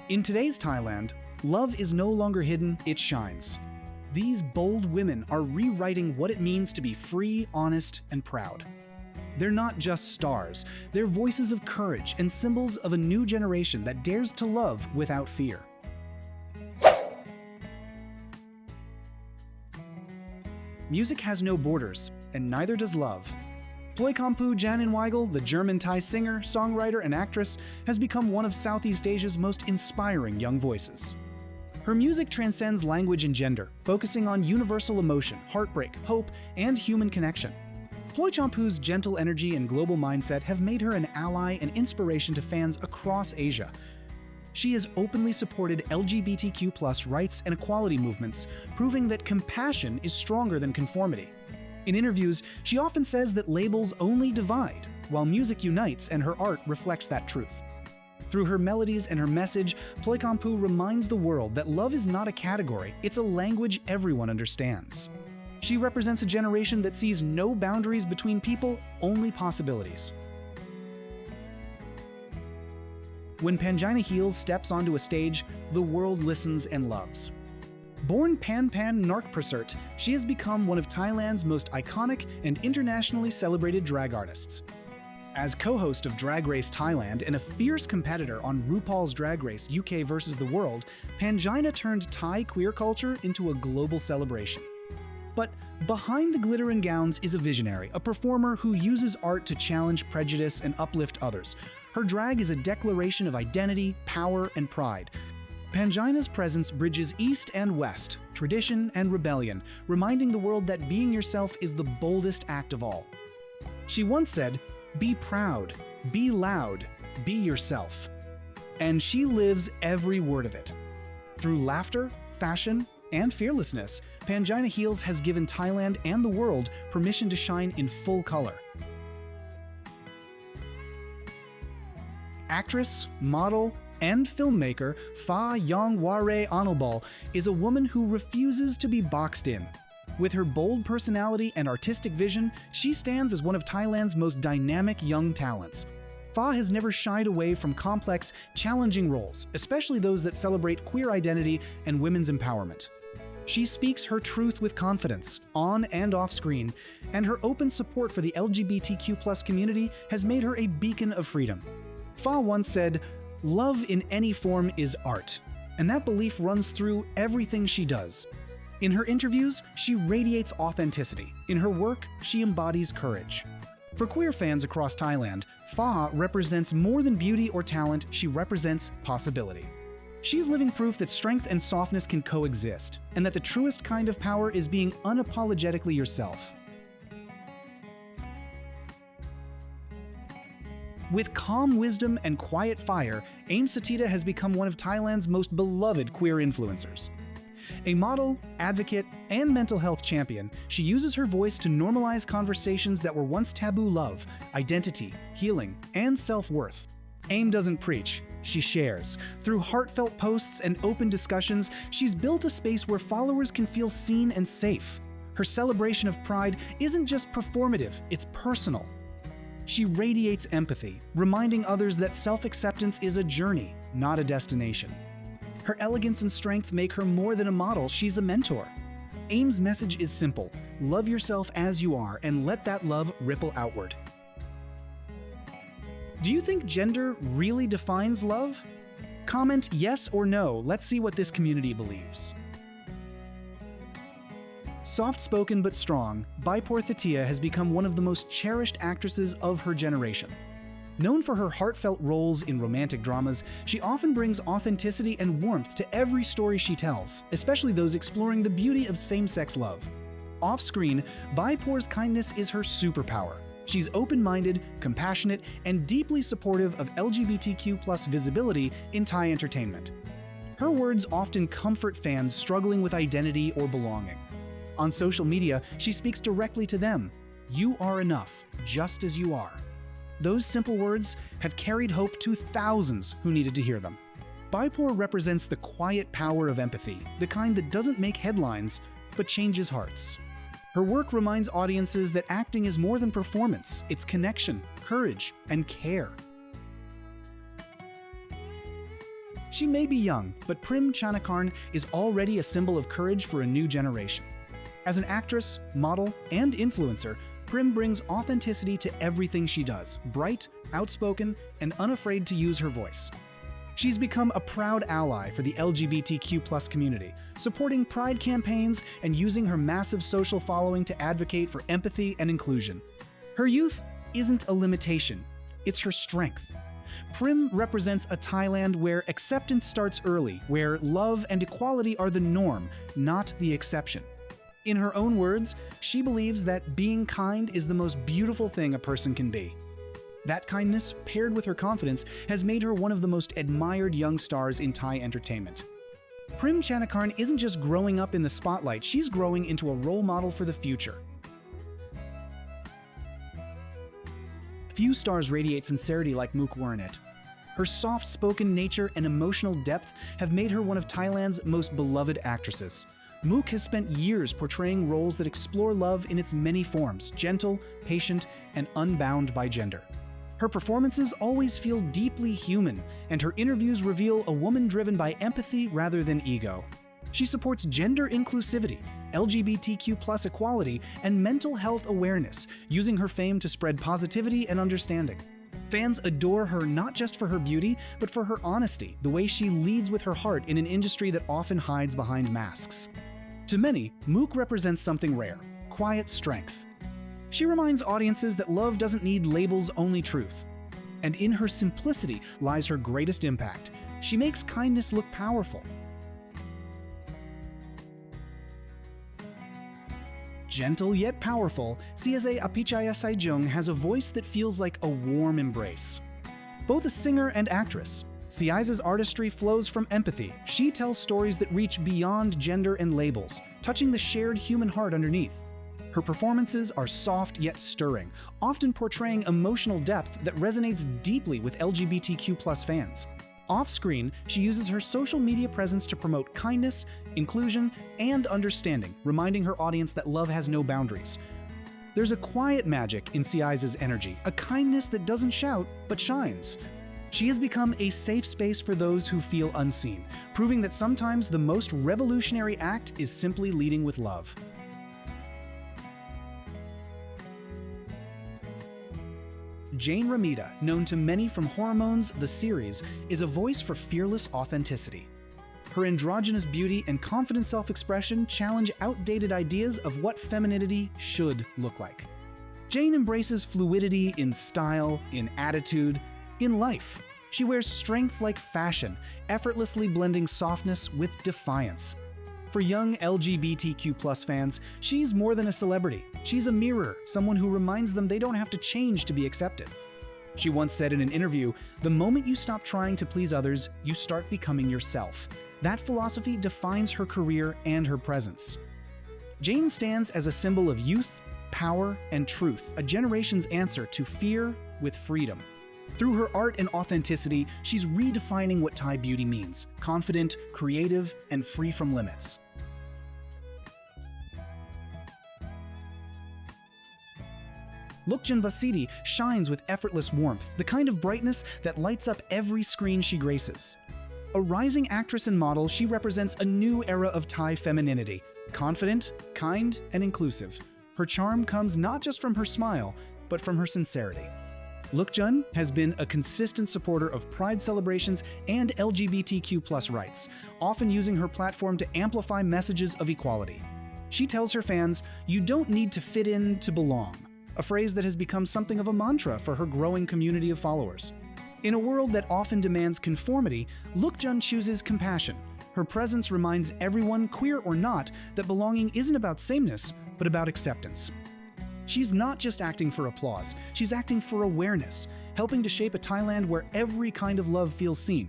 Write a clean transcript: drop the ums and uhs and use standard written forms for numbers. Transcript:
In today's Thailand, love is no longer hidden, it shines. These bold women are rewriting what it means to be free, honest, and proud. They're not just stars, they're voices of courage and symbols of a new generation that dares to love without fear. Music has no borders, and neither does love. Ploy Champoo Weigel, the German-Thai singer, songwriter, and actress, has become one of Southeast Asia's most inspiring young voices. Her music transcends language and gender, focusing on universal emotion, heartbreak, hope, and human connection. Ploy Champoo's gentle energy and global mindset have made her an ally and inspiration to fans across Asia. She has openly supported LGBTQ+ rights and equality movements, proving that compassion is stronger than conformity. In interviews, she often says that labels only divide, while music unites, and her art reflects that truth. Through her melodies and her message, Ploy Champoo reminds the world that love is not a category, it's a language everyone understands. She represents a generation that sees no boundaries between people, only possibilities. When Pangina Heels steps onto a stage, the world listens and loves. Born Pan Narkprasert, she has become one of Thailand's most iconic and internationally celebrated drag artists. As co-host of Drag Race Thailand and a fierce competitor on RuPaul's Drag Race UK vs. the World, Pangina turned Thai queer culture into a global celebration. But behind the glitter and gowns is a visionary, a performer who uses art to challenge prejudice and uplift others. Her drag is a declaration of identity, power, and pride. Pangina's presence bridges East and West, tradition and rebellion, reminding the world that being yourself is the boldest act of all. She once said, "Be proud, be loud, be yourself." And she lives every word of it. Through laughter, fashion, and fearlessness, Pangina Heels has given Thailand and the world permission to shine in full color. Actress, model, and filmmaker Fah Yongwaree is a woman who refuses to be boxed in. With her bold personality and artistic vision, she stands as one of Thailand's most dynamic young talents. Fah has never shied away from complex, challenging roles, especially those that celebrate queer identity and women's empowerment. She speaks her truth with confidence, on and off screen, and her open support for the LGBTQ+ community has made her a beacon of freedom. Fah once said, "Love in any form is art," and that belief runs through everything she does. In her interviews, she radiates authenticity. In her work, she embodies courage. For queer fans across Thailand, Fah represents more than beauty or talent, she represents possibility. She's living proof that strength and softness can coexist, and that the truest kind of power is being unapologetically yourself. With calm wisdom and quiet fire, Satida has become one of Thailand's most beloved queer influencers. A model, advocate, and mental health champion, she uses her voice to normalize conversations that were once taboo: love, identity, healing, and self-worth. Doesn't preach, she shares. Through heartfelt posts and open discussions, she's built a space where followers can feel seen and safe. Her celebration of pride isn't just performative, it's personal. She radiates empathy, reminding others that self-acceptance is a journey, not a destination. Her elegance and strength make her more than a model, she's a mentor. AIM's message is simple: love yourself as you are and let that love ripple outward. Do you think gender really defines love? Comment yes or no, let's see what this community believes. Soft-spoken but strong, Baipor Thitiya has become one of the most cherished actresses of her generation. Known for her heartfelt roles in romantic dramas, she often brings authenticity and warmth to every story she tells, especially those exploring the beauty of same-sex love. Off-screen, Baipor's kindness is her superpower. She's open-minded, compassionate, and deeply supportive of LGBTQ+ visibility in Thai entertainment. Her words often comfort fans struggling with identity or belonging. On social media, she speaks directly to them. You are enough, just as you are. Those simple words have carried hope to thousands who needed to hear them. Baipor represents the quiet power of empathy, the kind that doesn't make headlines, but changes hearts. Her work reminds audiences that acting is more than performance, it's connection, courage, and care. She may be young, but Prim Chanakarn is already a symbol of courage for a new generation. As an actress, model, and influencer, Prim brings authenticity to everything she does, bright, outspoken, and unafraid to use her voice. She's become a proud ally for the LGBTQ+ community, supporting pride campaigns and using her massive social following to advocate for empathy and inclusion. Her youth isn't a limitation, it's her strength. Prim represents a Thailand where acceptance starts early, where love and equality are the norm, not the exception. In her own words, she believes that being kind is the most beautiful thing a person can be. That kindness, paired with her confidence, has made her one of the most admired young stars in Thai entertainment. Prim Chanakarn isn't just growing up in the spotlight, she's growing into a role model for the future. Few stars radiate sincerity like Mook Worranit. Her soft-spoken nature and emotional depth have made her one of Thailand's most beloved actresses. Mook has spent years portraying roles that explore love in its many forms, gentle, patient, and unbound by gender. Her performances always feel deeply human, and her interviews reveal a woman driven by empathy rather than ego. She supports gender inclusivity, LGBTQ+ equality, and mental health awareness, using her fame to spread positivity and understanding. Fans adore her not just for her beauty, but for her honesty, the way she leads with her heart in an industry that often hides behind masks. To many, Mook represents something rare: quiet strength. She reminds audiences that love doesn't need labels, only truth. And in her simplicity lies her greatest impact. She makes kindness look powerful. Gentle yet powerful, Ciize Apichaya has a voice that feels like a warm embrace. Both a singer and actress, Ciize's artistry flows from empathy. She tells stories that reach beyond gender and labels, touching the shared human heart underneath. Her performances are soft yet stirring, often portraying emotional depth that resonates deeply with LGBTQ+ fans. Off-screen, she uses her social media presence to promote kindness, inclusion, and understanding, reminding her audience that love has no boundaries. There's a quiet magic in Ciize's energy, a kindness that doesn't shout, but shines. She has become a safe space for those who feel unseen, proving that sometimes the most revolutionary act is simply leading with love. Jane Ramida, known to many from Hormones, the series, is a voice for fearless authenticity. Her androgynous beauty and confident self-expression challenge outdated ideas of what femininity should look like. Jane embraces fluidity in style, in attitude, in life. She wears strength like fashion, effortlessly blending softness with defiance. For young LGBTQ+ fans, she's more than a celebrity. She's a mirror, someone who reminds them they don't have to change to be accepted. She once said in an interview, "The moment you stop trying to please others, you start becoming yourself." That philosophy defines her career and her presence. Jane stands as a symbol of youth, power, and truth, a generation's answer to fear with freedom. Through her art and authenticity, she's redefining what Thai beauty means: confident, creative, and free from limits. Lookjun Bhasidi shines with effortless warmth, the kind of brightness that lights up every screen she graces. A rising actress and model, she represents a new era of Thai femininity: confident, kind, and inclusive. Her charm comes not just from her smile, but from her sincerity. Lookjun has been a consistent supporter of pride celebrations and LGBTQ+ rights, often using her platform to amplify messages of equality. She tells her fans, "You don't need to fit in to belong," a phrase that has become something of a mantra for her growing community of followers. In a world that often demands conformity, Lookjun chooses compassion. Her presence reminds everyone, queer or not, that belonging isn't about sameness, but about acceptance. She's not just acting for applause, she's acting for awareness, helping to shape a Thailand where every kind of love feels seen,